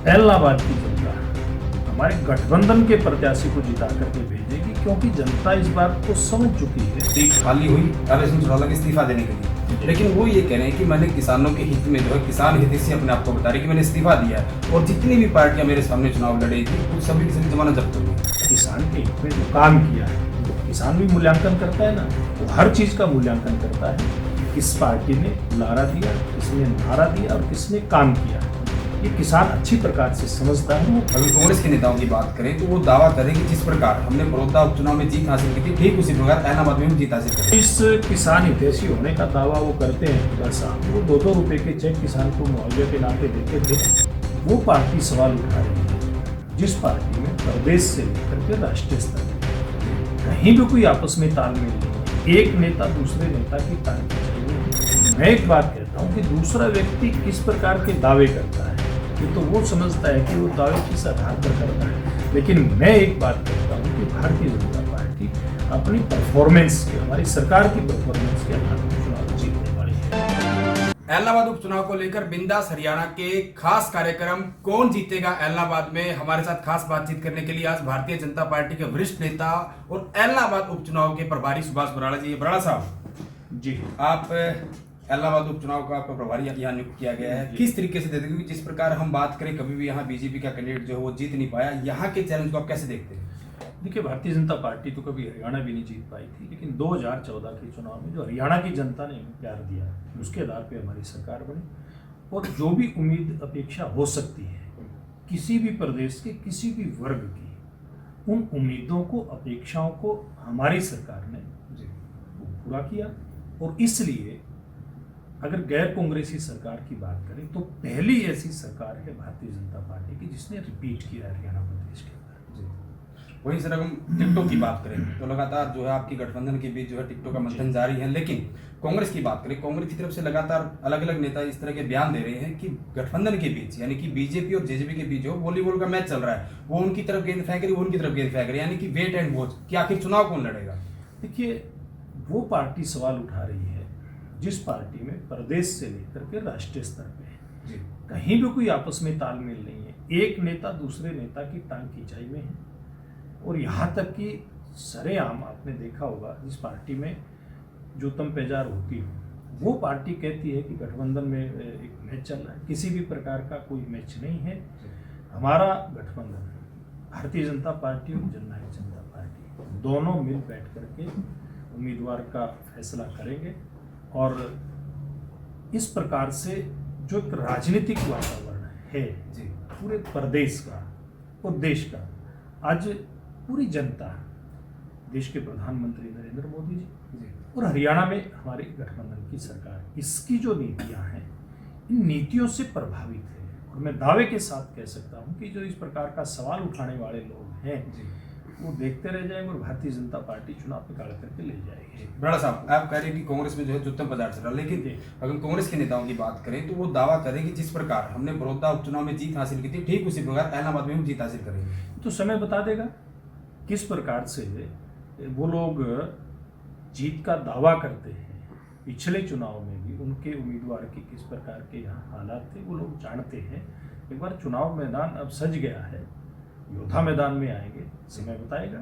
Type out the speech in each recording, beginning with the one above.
इलाहाबाद की जनता हमारे गठबंधन के प्रत्याशी को जिता करके भेजेगी, क्योंकि जनता इस बात को समझ चुकी है। सीट खाली हुई अवैध सिंह चौटाला के इस्तीफा देने के लिए, लेकिन वो ये कह रहे हैं कि मैंने किसानों के हित में जो है किसान हितैषी अपने आप को बता रही कि मैंने इस्तीफा दिया है और जितनी भी पार्टियां मेरे सामने चुनाव लड़ेगी वो सभी की सभी जमानत जब्त होगी। किसान के हित में जो काम किया है, किसान भी मूल्यांकन करता है ना, वो हर चीज का मूल्यांकन करता है। किस पार्टी ने नारा दिया, किसने नारा दिया और किसने काम किया, ये किसान अच्छी प्रकार से समझता है। अगर कांग्रेस के नेताओं की बात करें तो वो दावा करें कि जिस प्रकार हमने बड़ौदा उपचुनाव में जीत हासिल की थी, ठीक उसी प्रकार इलाहाबाद में भी जीत हासिल करें। इस किसान हितैषी होने का दावा वो करते हैं, बस वो 2-2 रुपए के चेक किसान को मुआवजे के नाते देते थे। वो पार्टी सवाल उठा रही है जिस पार्टी में प्रदेश से लेकर के राष्ट्रीय स्तर कहीं भी कोई आपस में तालमेल नहीं, एक नेता दूसरे नेता की तारीफ। मैं एक बात कहता हूँ कि दूसरा व्यक्ति किस प्रकार के दावे करता है, ये तो वो समझता है कि वो दावे किस आधार पर करता है। लेकिन मैं एक बात कहता हूँ कि भारतीय जनता पार्टी अपनी परफॉर्मेंस के, हमारी सरकार की परफॉर्मेंस के आधार पर चुनाव जीतने वाली है। इलाहाबाद उपचुनाव को लेकर बिंदास हरियाणा के खास कार्यक्रम कौन जीतेगा इलाहाबाद में हमारे साथ खास बातचीत करने के लिए आज भारतीय जनता पार्टी के वरिष्ठ नेता और इलाहाबाद उपचुनाव के प्रभारी सुभाष बराड़ा जी। बराड़ा साहब जी, आप इलाहाबाद उपचुनाव का आपका प्रभारी यहाँ नियुक्त किया गया है, किस तरीके से देखते हैं? क्योंकि जिस प्रकार हम बात करें, कभी भी यहाँ बीजेपी का कैंडिडेट जो है वो जीत नहीं पाया, यहाँ के चैलेंज को आप कैसे देखते हैं? देखिए, भारतीय जनता पार्टी तो कभी हरियाणा भी नहीं जीत पाई थी, लेकिन 2014 के चुनाव में जो हरियाणा की जनता ने प्यार दिया, उसके आधार पे हमारी सरकार बनी। और जो भी उम्मीद अपेक्षा हो सकती है किसी भी प्रदेश के किसी भी वर्ग की, उन उम्मीदों को, अपेक्षाओं को हमारी सरकार ने पूरा किया। और इसलिए अगर गैर कांग्रेसी सरकार की बात करें तो पहली ऐसी सरकार है भारतीय जनता पार्टी की जिसने रिपीट किया हरियाणा प्रदेश के अंदर। वहीं सर हम टिकटों की बात करें तो लगातार जो है आपकी गठबंधन के बीच जो है टिकटों का मंथन जारी है, लेकिन कांग्रेस की बात करें, कांग्रेस की तरफ से लगातार अलग अलग नेता इस तरह के बयान दे रहे हैं कि गठबंधन के बीच यानी कि बीजेपी और जेजेपी के बीच जो वॉलीबॉल का मैच चल रहा है, वो उनकी तरफ गेंद फेंक रही, वो उनकी तरफ गेंद फेंक रही, यानी कि वेट एंड वॉच कि आखिर चुनाव कौन लड़ेगा। देखिए, वो पार्टी सवाल उठा रही है जिस पार्टी में प्रदेश से लेकर के राष्ट्रीय स्तर पे कहीं भी कोई आपस में तालमेल नहीं है, एक नेता दूसरे नेता की टांग खिंचाई में है। और यहाँ तक कि सरेआम आपने देखा होगा, जिस पार्टी में जो तम पेजार होती हो, वो पार्टी कहती है कि गठबंधन में एक मैच चल रहा है। किसी भी प्रकार का कोई मैच नहीं है। हमारा गठबंधन भारतीय जनता पार्टी और जननायक जनता पार्टी दोनों मिल बैठ करके उम्मीदवार का फैसला करेंगे। और इस प्रकार से जो एक राजनीतिक वातावरण है पूरे प्रदेश का और देश का, आज पूरी जनता, देश के प्रधानमंत्री नरेंद्र मोदी जी और हरियाणा में हमारी गठबंधन की सरकार, इसकी जो नीतियां हैं, इन नीतियों से प्रभावित है। और मैं दावे के साथ कह सकता हूं कि जो इस प्रकार का सवाल उठाने वाले लोग हैं वो देखते रह जाएंगे और भारतीय जनता पार्टी चुनाव निकाल करके ले जाएगी। बड़ा साहब, आप कह रहे हैं कि कांग्रेस में जो है जुत्तम पदार्थ चल रहा है, लेकिन अगर कांग्रेस के नेताओं की बात करें तो वो दावा करें कि जिस प्रकार हमने बड़ौदा उपचुनाव में जीत हासिल की थी, ठीक उसी प्रकार इलाहाबाद में हम जीत हासिल करेंगे। तो समय बता देगा किस प्रकार से वो लोग जीत का दावा करते हैं। पिछले चुनाव में भी उनके उम्मीदवार की किस प्रकार के यहाँ हालात थे वो लोग जानते हैं। एक बार चुनाव मैदान अब सज गया है, योद्धा मैदान में आएंगे, समय बताएगा।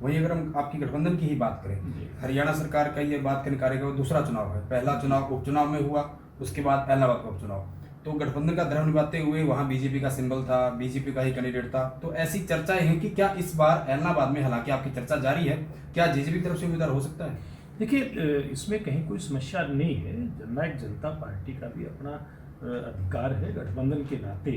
वहीं अगर हम आपकी गठबंधन की ही बात करें, हरियाणा सरकार का ये बात करने कार्यक्रम दूसरा चुनाव है, पहला चुनाव उपचुनाव में हुआ, उसके बाद इलाहाबाद का उपचुनाव, तो गठबंधन का धर्म निभाते हुए वहां बीजेपी का सिंबल था, बीजेपी का ही कैंडिडेट था। तो ऐसी चर्चाएं हैं कि क्या इस बार इलाहाबाद में, हालांकि आपकी चर्चा जारी है, क्या जेजेपी की तरफ से उम्मीदवार हो सकता है? देखिए, इसमें कहीं कोई समस्या नहीं है। जननायक जनता पार्टी का भी अपना अधिकार है, गठबंधन के नाते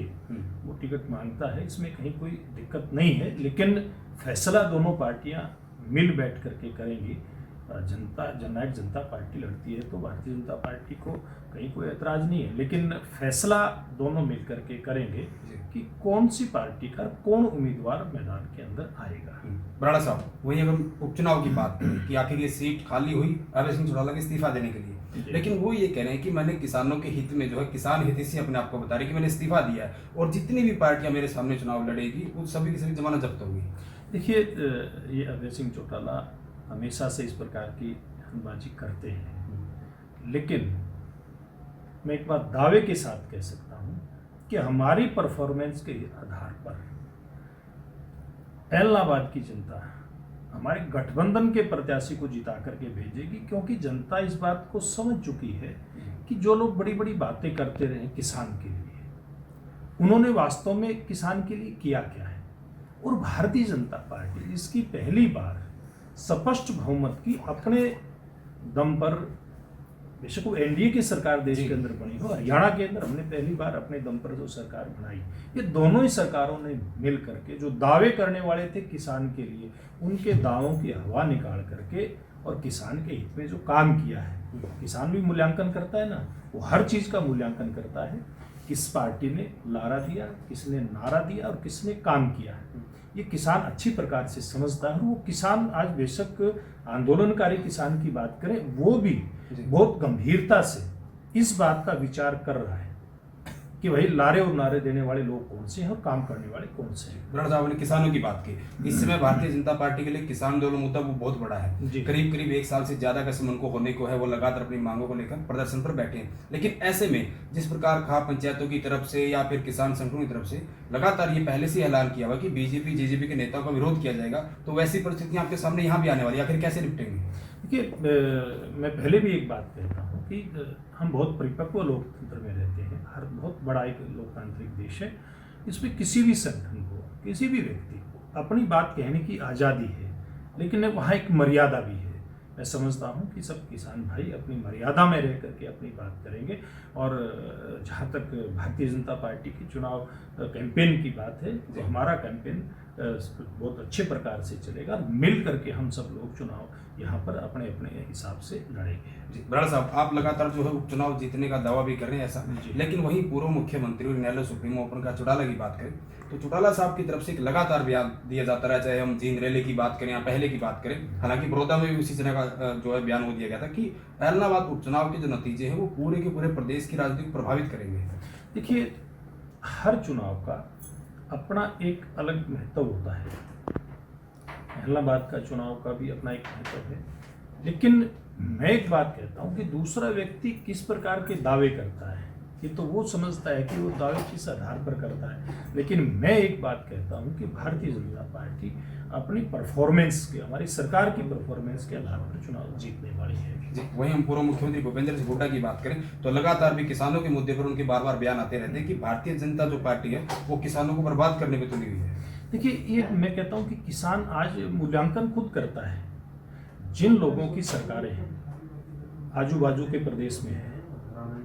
वो टिकट मांगता है, इसमें कहीं कोई दिक्कत नहीं है। लेकिन फैसला दोनों पार्टियां मिल बैठ करके करेंगी। जननायक जनता पार्टी लड़ती है तो भारतीय जनता पार्टी को कहीं कोई ऐतराज नहीं है, लेकिन फैसला दोनों मिल करके करेंगे कि कौन सी पार्टी का कौन उम्मीदवार मैदान के अंदर आएगा। बराड़ा साहब, वहीं अगर उपचुनाव की बात करें कि आखिर ये सीट खाली हुई अवैध सिंह चौटाला के इस्तीफा देने के लिए, लेकिन वो ये कह रहे हैं कि मैंने किसानों के हित में जो है किसान हितैषी अपने आप को बता रही कि मैंने इस्तीफा दिया है और जितनी भी पार्टियां मेरे सामने चुनाव लड़ेगी वो सभी की सभी जमानत जब्त होगी। देखिए, ये अवैध सिंह चौटाला हमेशा से इस प्रकार की हंगबाजी करते हैं, लेकिन मैं एक बात दावे के साथ कह सकता हूं कि कि हमारी परफॉर्मेंस के आधार पर इलाहाबाद की जनता हमारे गठबंधन के प्रत्याशी को जिता करके भेजेगी, क्योंकि जनता इस बात को समझ चुकी है कि जो लोग बड़ी बड़ी बातें करते रहे किसान के लिए, उन्होंने वास्तव में किसान के लिए किया क्या है। और भारतीय जनता पार्टी इसकी पहली बार स्पष्ट बहुमत की अपने दम पर, बेशक वो एनडीए की सरकार देश के अंदर बनी हो, हरियाणा के अंदर हमने पहली बार अपने दम पर जो सरकार बनाई, ये दोनों ही सरकारों ने मिल करके जो दावे करने वाले थे किसान के लिए, उनके दावों की हवा निकाल करके और किसान के हित में जो काम किया है। किसान भी मूल्यांकन करता है ना, वो हर चीज़ का मूल्यांकन करता है, किस पार्टी ने लारा दिया, किसने नारा दिया और किसने काम किया है। ये किसान अच्छी प्रकार से समझता है। और वो किसान आज बेशक आंदोलनकारी किसान की बात करें, वो भी बहुत गंभीरता से इस बात का विचार कर रहा है कि भाई लारे और नारे देने वाले लोग कौन से हैं और काम करने वाले कौन से हैं। ब्रह्म साहब ने किसानों की बात की। इस समय भारतीय जनता पार्टी के लिए किसान आंदोलन मुद्दा वो बहुत बड़ा है। करीब करीब 1 साल से ज्यादा का समय उनको होने को है, वो लगातार अपनी मांगों को लेकर प्रदर्शन पर बैठे हैं। लेकिन ऐसे में जिस प्रकार खाप पंचायतों की तरफ से या फिर किसान संगठनों की तरफ से लगातार ये पहले से ऐलान किया हुआ कि बीजेपी जेजेपी के नेताओं का विरोध किया जाएगा, तो वैसी परिस्थितियां आपके सामने यहाँ भी आने वाली, आखिर कैसे निपटेंगे? देखिए, मैं पहले भी एक बात कहता हूँ कि हम बहुत परिपक्व लोकतंत्र में रहते हैं। हर बहुत बड़ा एक लोकतांत्रिक देश है। इसमें किसी भी संगठन को, किसी भी व्यक्ति को अपनी बात कहने की आज़ादी है, लेकिन वहाँ एक मर्यादा भी है। मैं समझता हूँ कि सब किसान भाई अपनी मर्यादा में रह करके अपनी बात करेंगे। और जहाँ तक भारतीय जनता पार्टी की चुनाव कैंपेन की बात है, तो हमारा कैंपेन बहुत अच्छे प्रकार से चलेगा। मिल करके हम सब लोग चुनाव यहाँ पर अपने अपने हिसाब से लड़ेंगे। जी बराड़ साहब, आप लगातार जो है उपचुनाव जीतने का दावा भी कर रहे हैं ऐसा, लेकिन वहीं पूर्व मुख्यमंत्री और न्यायालय सुप्रीमो ओपन का चौटाला की बात करें तो चौटाला साहब की तरफ से एक लगातार बयान दिया जाता रहा, चाहे हम जींद रैली की बात करें या पहले की बात करें। हालांकि बड़ौदा में भी उसी तरह का जो है बयान वो दिया गया था कि इलाहाबाद उपचुनाव के जो नतीजे हैं वो पूरे के पूरे प्रदेश की राजनीति को प्रभावित करेंगे। देखिए, हर चुनाव का अपना एक अलग महत्व होता है। इलाहाबाद का चुनाव का भी अपना एक महत्व है। लेकिन मैं एक बात कहता हूँ कि दूसरा व्यक्ति किस प्रकार के दावे करता है, ये तो वो समझता है कि वो दावे किस आधार पर करता है। लेकिन मैं एक बात कहता हूँ कि भारतीय जनता पार्टी अपनी परफॉर्मेंस के, हमारी सरकार की परफॉर्मेंस के आधार पर चुनाव जीतने वाली है। जी, वहीं हम पूर्व मुख्यमंत्री भूपेंद्र सिंह हुड्डा की बात करें तो लगातार भी किसानों के मुद्दे पर उनके बार बार बयान आते रहते हैं कि भारतीय जनता जो पार्टी है वो किसानों को बर्बाद करने में तुली हुई है। देखिए, ये मैं कहता हूँ कि किसान आज मूल्यांकन खुद करता है। जिन लोगों की सरकारें हैं आजू बाजू के प्रदेश में है,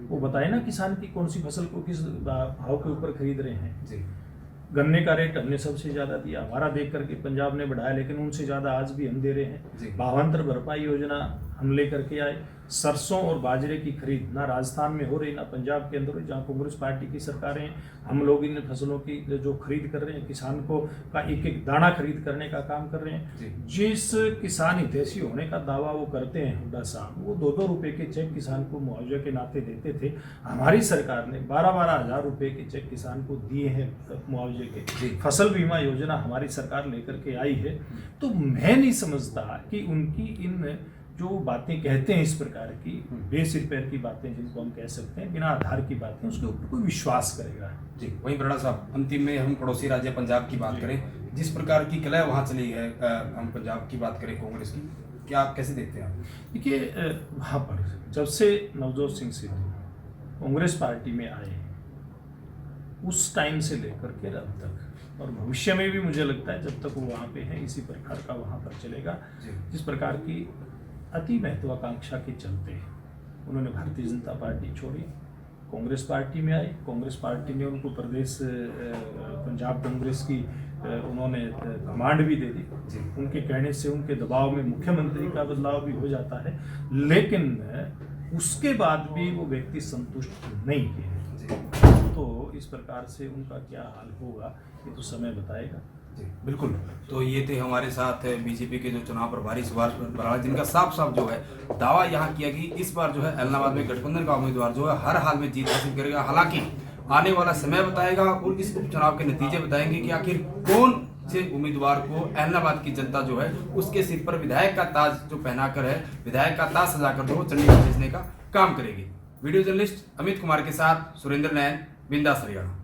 वो बताए ना किसान की कौन सी फसल को किस भाव के ऊपर खरीद रहे हैं। जी, गन्ने का रेट हमने सबसे ज़्यादा दिया, हमारा देख करके पंजाब ने बढ़ाया, लेकिन उनसे ज़्यादा आज भी हम दे रहे हैं। भावांतर भरपाई योजना हम लेकर के आए। सरसों और बाजरे की खरीद ना राजस्थान में हो रही ना पंजाब के अंदर, जहाँ कांग्रेस पार्टी की सरकारें हैं। हम लोग इन फसलों की जो खरीद कर रहे हैं, किसान को का एक एक दाना खरीद करने का काम कर रहे हैं। जिस किसान हितैषी होने का दावा वो करते हैं हुड्डा साहब, वो 2-2 रुपये के चेक किसान को मुआवजे के नाते देते थे। हमारी सरकार ने 12-12 हज़ार रुपये के चेक किसान को दिए हैं मुआवजे के। फसल बीमा योजना हमारी सरकार लेकर के आई है। तो मैं नहीं समझता कि उनकी इन जो बातें कहते हैं इस प्रकार की बेसिर पैर की बातें, जिनको हम कह सकते हैं बिना आधार की बातें, उसके ऊपर कोई विश्वास करेगा। जी, वहीं बराड़ साहब, अंतिम में हम पड़ोसी राज्य पंजाब की बात करें, जिस प्रकार की कलह वहाँ चली है, हम पंजाब की बात करें कांग्रेस की, क्या आप कैसे देखते हैं आप? देखिए, वहाँ पर जब से नवजोत सिंह सिद्धू कांग्रेस पार्टी में आए, उस टाइम से लेकर के अब तक, और भविष्य में भी मुझे लगता है जब तक वो वहाँ पे हैं इसी प्रकार का वहाँ पर चलेगा। जिस प्रकार की अति महत्वाकांक्षा के चलते उन्होंने भारतीय जनता पार्टी छोड़ी, कांग्रेस पार्टी में आए। कांग्रेस पार्टी ने उनको प्रदेश पंजाब कांग्रेस की उन्होंने कमांड भी दे दी। उनके कहने से, उनके दबाव में मुख्यमंत्री का बदलाव भी हो जाता है, लेकिन उसके बाद भी वो व्यक्ति संतुष्ट नहीं है। तो इस प्रकार से उनका क्या हाल होगा ये तो समय बताएगा। जी बिल्कुल। तो ये थे हमारे साथ बीजेपी के जो चुनाव प्रभारी सुभाष बराड़, जिनका साफ साफ जो है दावा यहाँ किया कि इस बार जो है इलाहाबाद में गठबंधन का उम्मीदवार जो है हर हाल में जीत हासिल करेगा। हालांकि आने वाला समय बताएगा और इस उपचुनाव के नतीजे बताएंगे कि आखिर कौन से उम्मीदवार को इलाहाबाद की जनता जो है उसके सिर पर विधायक का ताज जो पहनाकर है, विधायक का ताज सजाकर जो चंडीगढ़ भेजने का काम करेगी। वीडियो जर्नलिस्ट अमित कुमार के साथ सुरेंद्र नैन, बिंदास हरियाणा।